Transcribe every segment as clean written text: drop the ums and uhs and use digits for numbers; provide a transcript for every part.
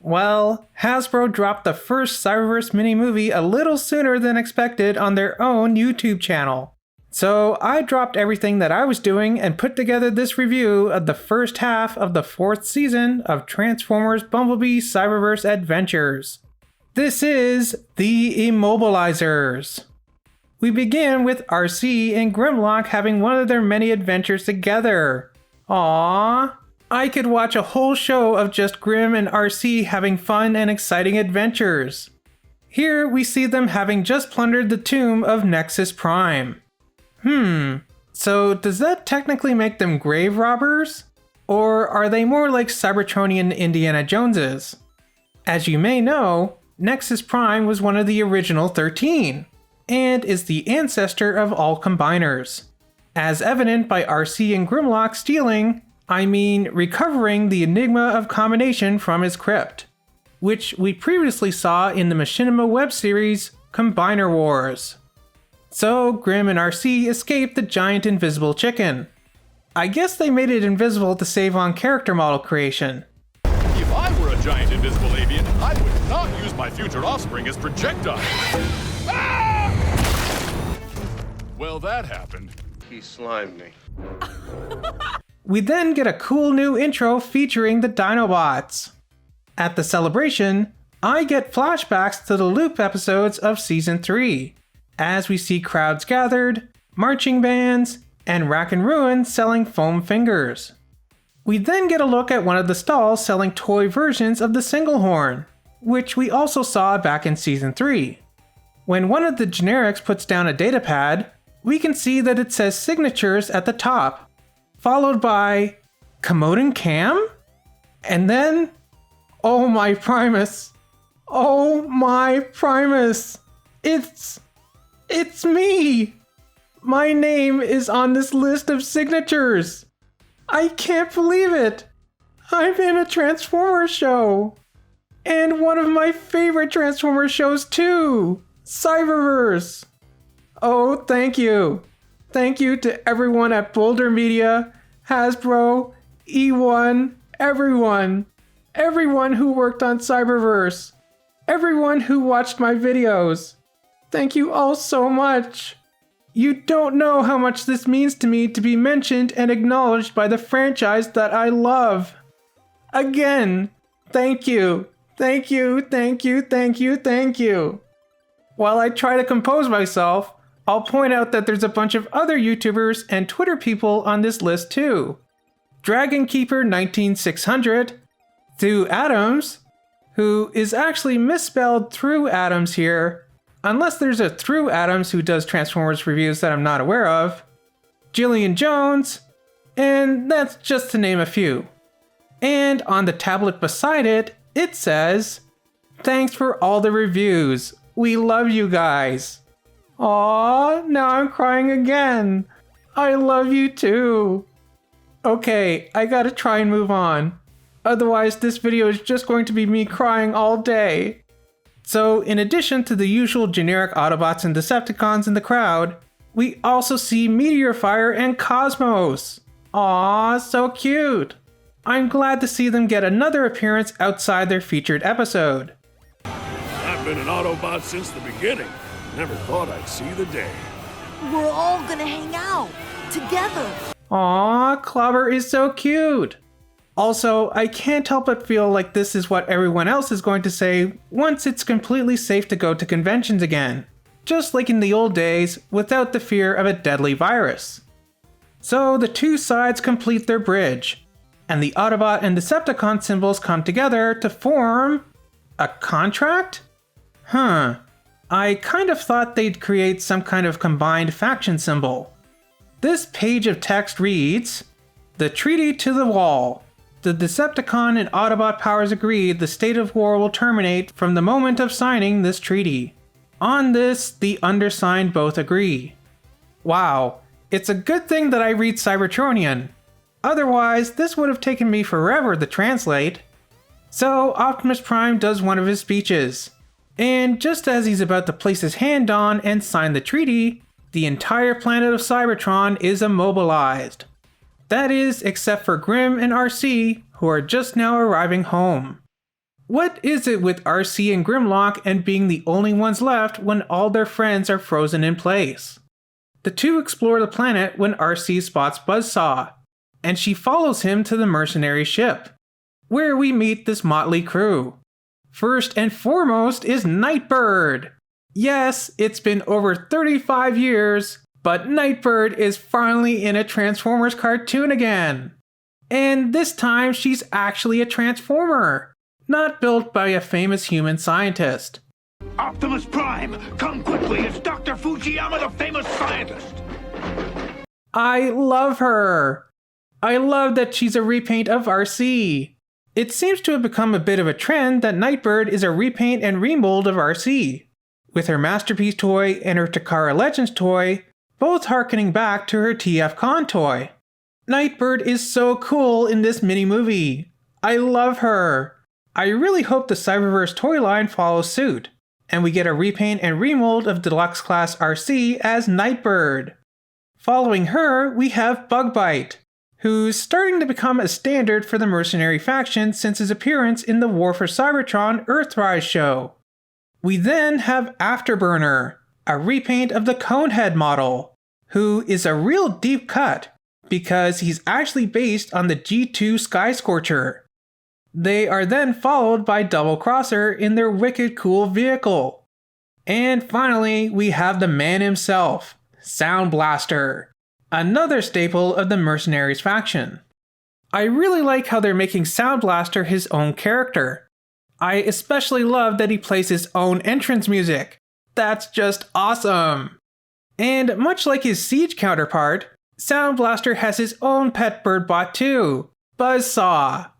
Well, Hasbro dropped the first Cyberverse mini-movie a little sooner than expected on their own YouTube channel. So I dropped everything that I was doing and put together this review of the first half of the 4th season of Transformers Bumblebee Cyberverse Adventures. This is the Immobilizers. We begin with RC and Grimlock having one of their many adventures together. Aww. I could watch a whole show of just Grim and RC having fun and exciting adventures. Here we see them having just plundered the tomb of Nexus Prime. So does that technically make them grave robbers? Or are they more like Cybertronian Indiana Joneses? As you may know, Nexus Prime was one of the original 13, and is the ancestor of all combiners. As evident by RC and Grimlock recovering the Enigma of Combination from his crypt, which we previously saw in the Machinima web series Combiner Wars. So Grim and RC escaped the giant invisible chicken. I guess they made it invisible to save on character model creation. If I were a giant invisible avian, I would not use my future offspring as projectiles. Ah! Well, that happened. He slimed me. We then get a cool new intro featuring the Dinobots. At the celebration, I get flashbacks to the Loop episodes of Season 3, as we see crowds gathered, marching bands, and Rack and Ruin selling foam fingers. We then get a look at one of the stalls selling toy versions of the Singlehorn, which we also saw back in Season 3. When one of the generics puts down a datapad, we can see that it says signatures at the top, followed by Komoden Cam? And then, oh my Primus. Oh my Primus. It's me. My name is on this list of signatures. I can't believe it. I'm in a Transformers show. And one of my favorite Transformers shows too, Cyberverse. Oh, thank you. Thank you to everyone at Boulder Media, Hasbro, eOne, everyone. Everyone who worked on Cyberverse. Everyone who watched my videos. Thank you all so much. You don't know how much this means to me to be mentioned and acknowledged by the franchise that I love. Again, thank you. Thank you, thank you, thank you, thank you. While I try to compose myself, I'll point out that there's a bunch of other YouTubers and Twitter people on this list too. Dragon Keeper 19600, Through Adams, who is actually misspelled Through Adams here, unless there's a Through Adams who does Transformers reviews that I'm not aware of, Jillian Jones, and that's just to name a few. And on the tablet beside it, it says, "Thanks for all the reviews. We love you guys." Aww, now I'm crying again. I love you too. Okay, I gotta try and move on. Otherwise, this video is just going to be me crying all day. So, in addition to the usual generic Autobots and Decepticons in the crowd, we also see Meteorfire and Cosmos. Aww, so cute. I'm glad to see them get another appearance outside their featured episode. I've been an Autobot since the beginning. Never thought I'd see the day. We're all gonna hang out together. Aww, Clobber is so cute. Also, I can't help but feel like this is what everyone else is going to say once it's completely safe to go to conventions again. Just like in the old days, without the fear of a deadly virus. So the two sides complete their bridge, and the Autobot and Decepticon symbols come together to form a contract? I kind of thought they'd create some kind of combined faction symbol. This page of text reads, "The treaty to the wall. The Decepticon and Autobot powers agree the state of war will terminate from the moment of signing this treaty. On this, the undersigned both agree." Wow, it's a good thing that I read Cybertronian. Otherwise, this would have taken me forever to translate. So Optimus Prime does one of his speeches. And just as he's about to place his hand on and sign the treaty, the entire planet of Cybertron is immobilized. That is, except for Grim and RC, who are just now arriving home. What is it with RC and Grimlock and being the only ones left when all their friends are frozen in place? The two explore the planet when RC spots Buzzsaw, and she follows him to the mercenary ship, where we meet this motley crew. First and foremost is Nightbird. Yes, it's been over 35 years, but Nightbird is finally in a Transformers cartoon again. And this time she's actually a Transformer, not built by a famous human scientist. Optimus Prime, come quickly, it's Dr. Fujiyama, the famous scientist! I love her! I love that she's a repaint of RC. It seems to have become a bit of a trend that Nightbird is a repaint and remold of RC, with her Masterpiece toy and her Takara Legends toy both harkening back to her TF Con toy. Nightbird is so cool in this mini-movie. I love her. I really hope the Cyberverse toy line follows suit, and we get a repaint and remold of Deluxe Class RC as Nightbird. Following her, we have Bugbite, who's starting to become a standard for the mercenary faction since his appearance in the War for Cybertron Earthrise show. We then have Afterburner, a repaint of the Conehead model, who is a real deep cut because he's actually based on the G2 Skyscorcher. They are then followed by Double Crosser in their wicked cool vehicle. And finally, we have the man himself, Sound Blaster, another staple of the Mercenaries faction. I really like how they're making Sound Blaster his own character. I especially love that he plays his own entrance music. That's just awesome! And much like his Siege counterpart, Sound Blaster has his own pet bird bot too, Buzzsaw.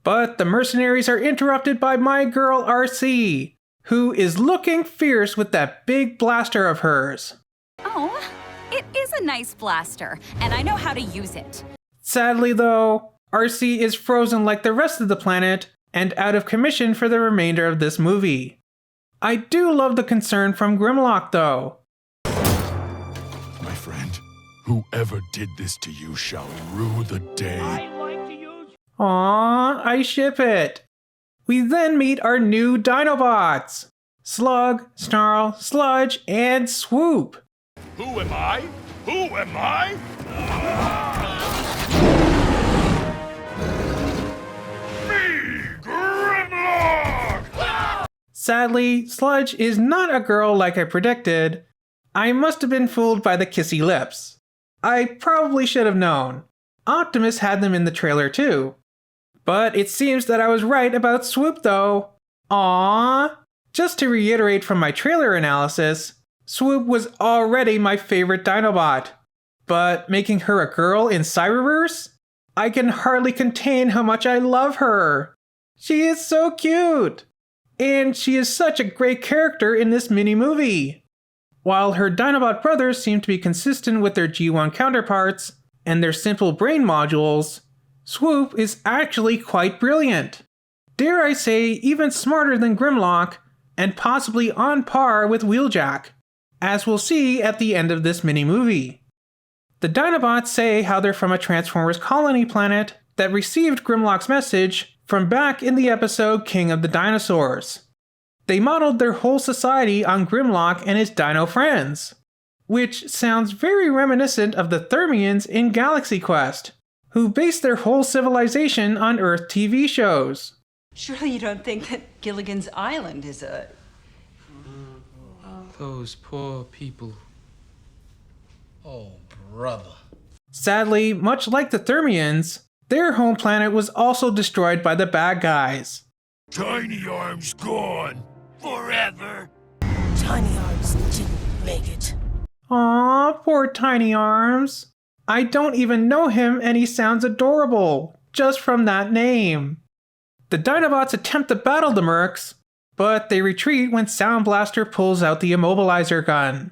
But the Mercenaries are interrupted by my girl RC, who is looking fierce with that big blaster of hers. Oh, it is a nice blaster, and I know how to use it. Sadly though, RC is frozen like the rest of the planet and out of commission for the remainder of this movie. I do love the concern from Grimlock though. My friend, whoever did this to you shall rue the day. Aww, I ship it. We then meet our new Dinobots, Slug, Snarl, Sludge, and Swoop. Who am I? Who am I? Me, Grimlock! Sadly, Sludge is not a girl like I predicted. I must have been fooled by the kissy lips. I probably should have known. Optimus had them in the trailer too. But it seems that I was right about Swoop though. Aww. Just to reiterate from my trailer analysis, Swoop was already my favorite Dinobot. But making her a girl in Cyberverse? I can hardly contain how much I love her. She is so cute. And she is such a great character in this mini-movie. While her Dinobot brothers seem to be consistent with their G1 counterparts and their simple brain modules, Swoop is actually quite brilliant. Dare I say, even smarter than Grimlock, and possibly on par with Wheeljack, as we'll see at the end of this mini-movie. The Dinobots say how they're from a Transformers colony planet that received Grimlock's message from back in the episode King of the Dinosaurs. They modeled their whole society on Grimlock and his dino friends, which sounds very reminiscent of the Thermians in Galaxy Quest, who based their whole civilization on Earth TV shows. Surely you don't think that Gilligan's Island is a... Those poor people. Oh, brother. Sadly, much like the Thermians, their home planet was also destroyed by the bad guys. Tiny Arm's gone. Forever. Tiny Arms didn't make it. Aww, poor Tiny Arms. I don't even know him and he sounds adorable, just from that name. The Dinobots attempt to battle the Mercs, but they retreat when Sound Blaster pulls out the Immobilizer gun.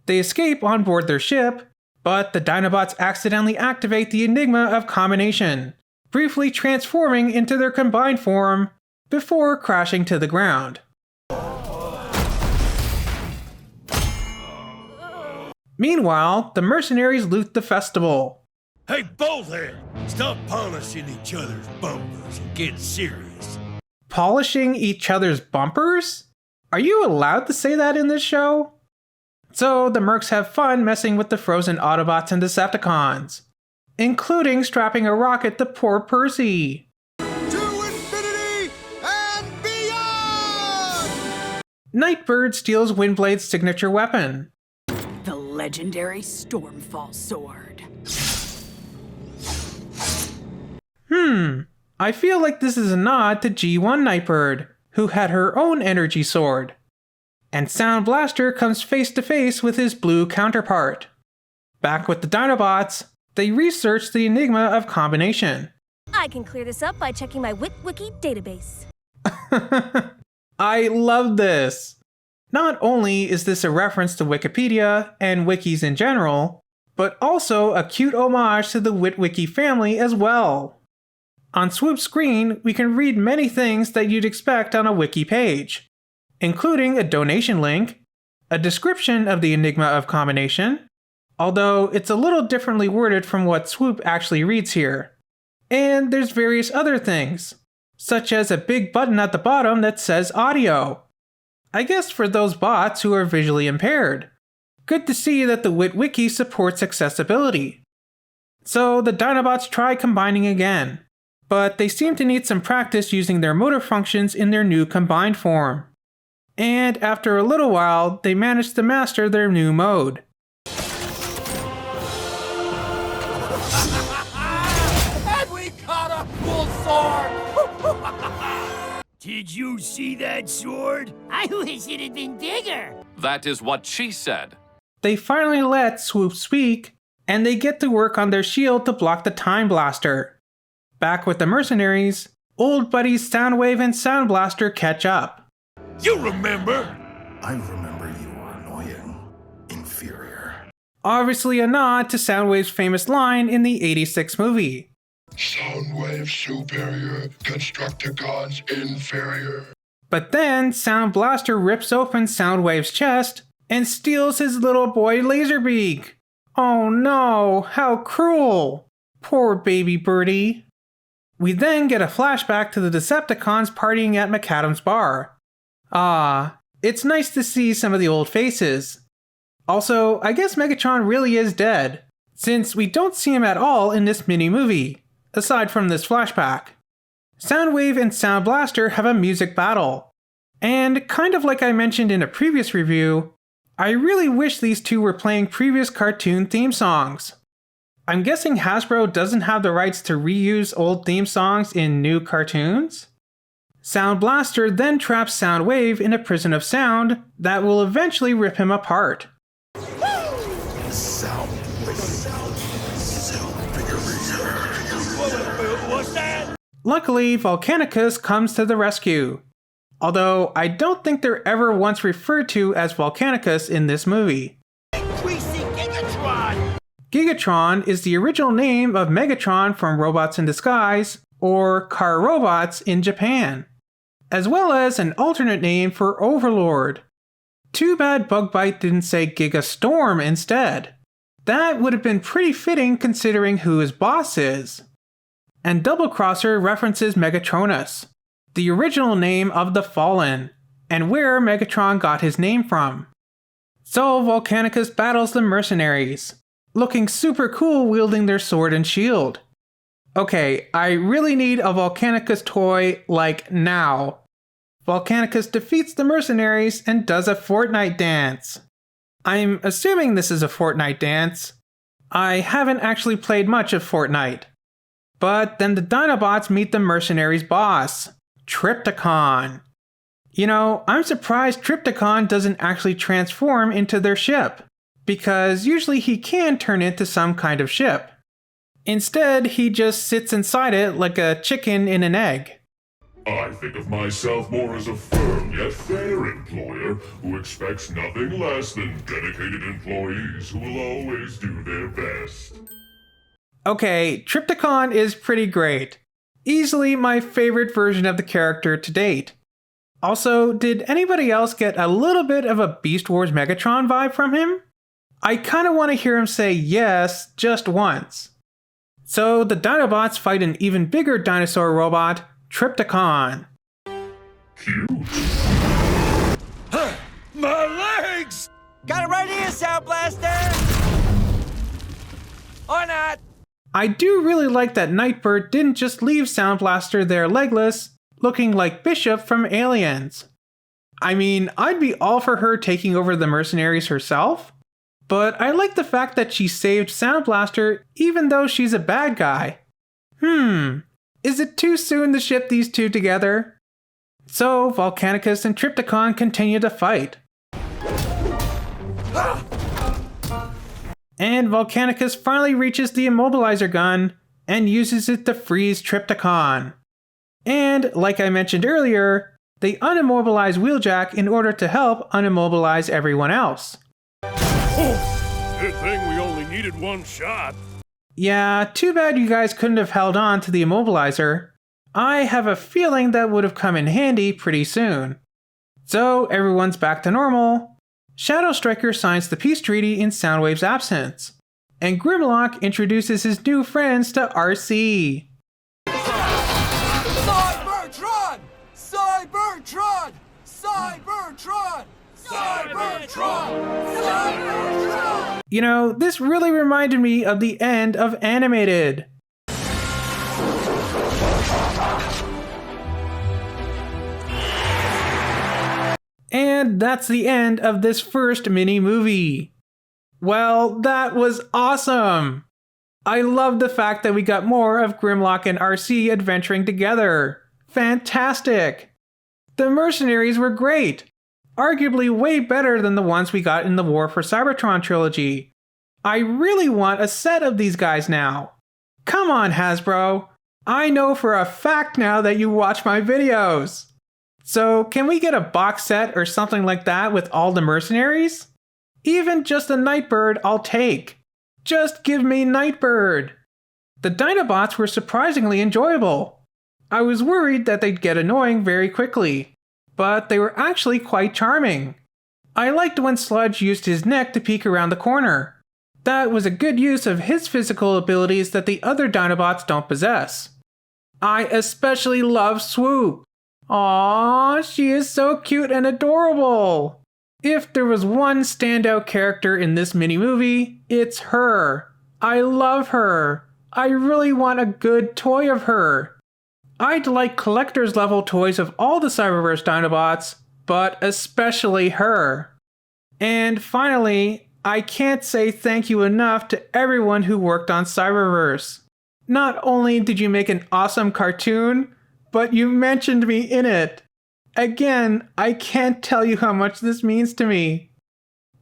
They escape on board their ship, but the Dinobots accidentally activate the Enigma of Combination, briefly transforming into their combined form before crashing to the ground. Meanwhile, the Mercenaries loot the festival. Hey, Bolthead! Stop polishing each other's bumpers and get serious. polishing each other's bumpers? Are you allowed to say that in this show? So the Mercs have fun messing with the frozen Autobots and Decepticons, including strapping a rocket to poor Percy. To infinity and beyond! Nightbird steals Windblade's signature weapon. The legendary Stormfall sword. I feel like this is a nod to G1 Nightbird, who had her own energy sword. And Sound Blaster comes face to face with his blue counterpart. Back with the Dinobots, they research the enigma of combination. I can clear this up by checking my Wiki database. I love this! Not only is this a reference to Wikipedia and wikis in general, but also a cute homage to the Witwiki family as well. On Swoop's screen, we can read many things that you'd expect on a wiki page, including a donation link, a description of the enigma of combination, although it's a little differently worded from what Swoop actually reads here. And there's various other things, such as a big button at the bottom that says audio. I guess for those bots who are visually impaired. Good to see that the Witwiki supports accessibility. So the Dinobots try combining again, but they seem to need some practice using their motor functions in their new combined form. And after a little while, they manage to master their new mode. And we caught a cool sword! Did you see that sword? I wish it had been bigger. That is what she said. They finally let Swoop speak, and they get to work on their shield to block the Time Blaster. Back with the Mercenaries, old buddies Soundwave and Sound Blaster catch up. You remember? I remember you were annoying. Inferior. Obviously a nod to Soundwave's famous line in the '86 movie. Soundwave superior, Constructicons inferior. But then Sound Blaster rips open Soundwave's chest and steals his little boy Laserbeak. Oh no, how cruel! Poor baby birdie. We then get a flashback to the Decepticons partying at McAdam's bar. Ah, it's nice to see some of the old faces. Also, I guess Megatron really is dead, since we don't see him at all in this mini-movie, aside from this flashback. Soundwave and Sound Blaster have a music battle. And kind of like I mentioned in a previous review, I really wish these two were playing previous cartoon theme songs. I'm guessing Hasbro doesn't have the rights to reuse old theme songs in new cartoons? Sound Blaster then traps Soundwave in a prison of sound that will eventually rip him apart. What's that? Luckily, Volcanicus comes to the rescue. Although I don't think they're ever once referred to as Volcanicus in this movie. Increasing Gigatron! Gigatron is the original name of Megatron from Robots in Disguise, or Car Robots in Japan, as well as an alternate name for Overlord. Too bad Bugbite didn't say Gigastorm instead. That would have been pretty fitting considering who his boss is. And Double Crosser references Megatronus, the original name of the Fallen, and where Megatron got his name from. So Volcanicus battles the Mercenaries, looking super cool wielding their sword and shield. Okay, I really need a Volcanicus toy, like now. Volcanicus defeats the Mercenaries and does a Fortnite dance. I'm assuming this is a Fortnite dance. I haven't actually played much of Fortnite. But then the Dinobots meet the Mercenaries' boss, Trypticon. You know, I'm surprised Trypticon doesn't actually transform into their ship, because usually he can turn into some kind of ship. Instead, he just sits inside it like a chicken in an egg. I think of myself more as a firm yet fair employer who expects nothing less than dedicated employees who will always do their best. Okay, Trypticon is pretty great. Easily my favorite version of the character to date. Also, did anybody else get a little bit of a Beast Wars Megatron vibe from him? I kinda want to hear him say yes just once. So the Dinobots fight an even bigger dinosaur robot, Trypticon. cute. My legs! Got it right here, Sound Blaster! Or not! I do really like that Nightbird didn't just leave Sound Blaster there legless, looking like Bishop from Aliens. I mean, I'd be all for her taking over the Mercenaries herself, but I like the fact that she saved Sound Blaster even though she's a bad guy. Is it too soon to ship these two together? So, Volcanicus and Trypticon continue to fight. And Volcanicus finally reaches the Immobilizer gun and uses it to freeze Trypticon. And, like I mentioned earlier, they unimmobilize Wheeljack in order to help unimmobilize everyone else. Good thing we only needed one shot. Yeah, too bad you guys couldn't have held on to the Immobilizer. I have a feeling that would have come in handy pretty soon. So everyone's back to normal. Shadow Striker signs the peace treaty in Soundwave's absence. And Grimlock introduces his new friends to RC. Cybertron! Cybertron! Cybertron! Cybertron! Cybertron! You know, this really reminded me of the end of Animated. And that's the end of this first mini-movie. Well, that was awesome! I love the fact that we got more of Grimlock and RC adventuring together. Fantastic! The Mercenaries were great! Arguably way better than the ones we got in the War for Cybertron trilogy. I really want a set of these guys now. Come on, Hasbro! I know for a fact now that you watch my videos! So, can we get a box set or something like that with all the Mercenaries? Even just a Nightbird I'll take. Just give me Nightbird! The Dinobots were surprisingly enjoyable. I was worried that they'd get annoying very quickly, but they were actually quite charming. I liked when Sludge used his neck to peek around the corner. That was a good use of his physical abilities that the other Dinobots don't possess. I especially love Swoop. Aww, she is so cute and adorable! If there was one standout character in this mini-movie, it's her. I love her. I really want a good toy of her. I'd like collector's level toys of all the Cyberverse Dinobots, but especially her. And finally, I can't say thank you enough to everyone who worked on Cyberverse. Not only did you make an awesome cartoon, but you mentioned me in it. Again, I can't tell you how much this means to me.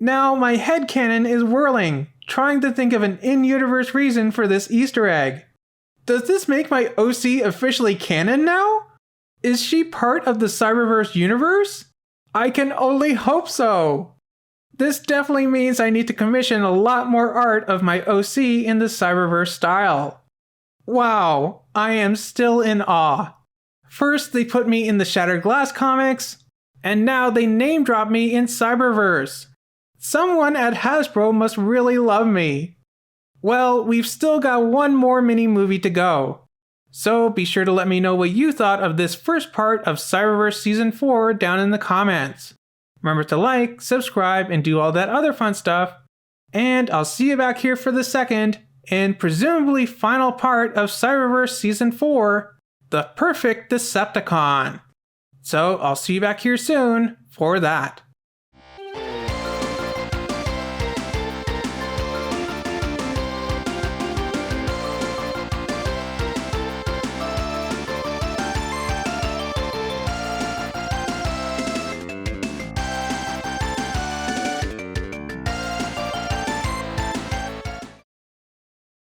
Now my headcanon is whirling, trying to think of an in-universe reason for this Easter egg. Does this make my OC officially canon now? Is she part of the Cyberverse universe? I can only hope so. This definitely means I need to commission a lot more art of my OC in the Cyberverse style. Wow, I am still in awe. First, they put me in the Shattered Glass comics, and now they name drop me in Cyberverse. Someone at Hasbro must really love me. Well, we've still got one more mini-movie to go. So be sure to let me know what you thought of this first part of Cyberverse Season 4 down in the comments. Remember to like, subscribe, and do all that other fun stuff. And I'll see you back here for the second, and presumably final part of Cyberverse Season 4, The Perfect Decepticon. So I'll see you back here soon for that.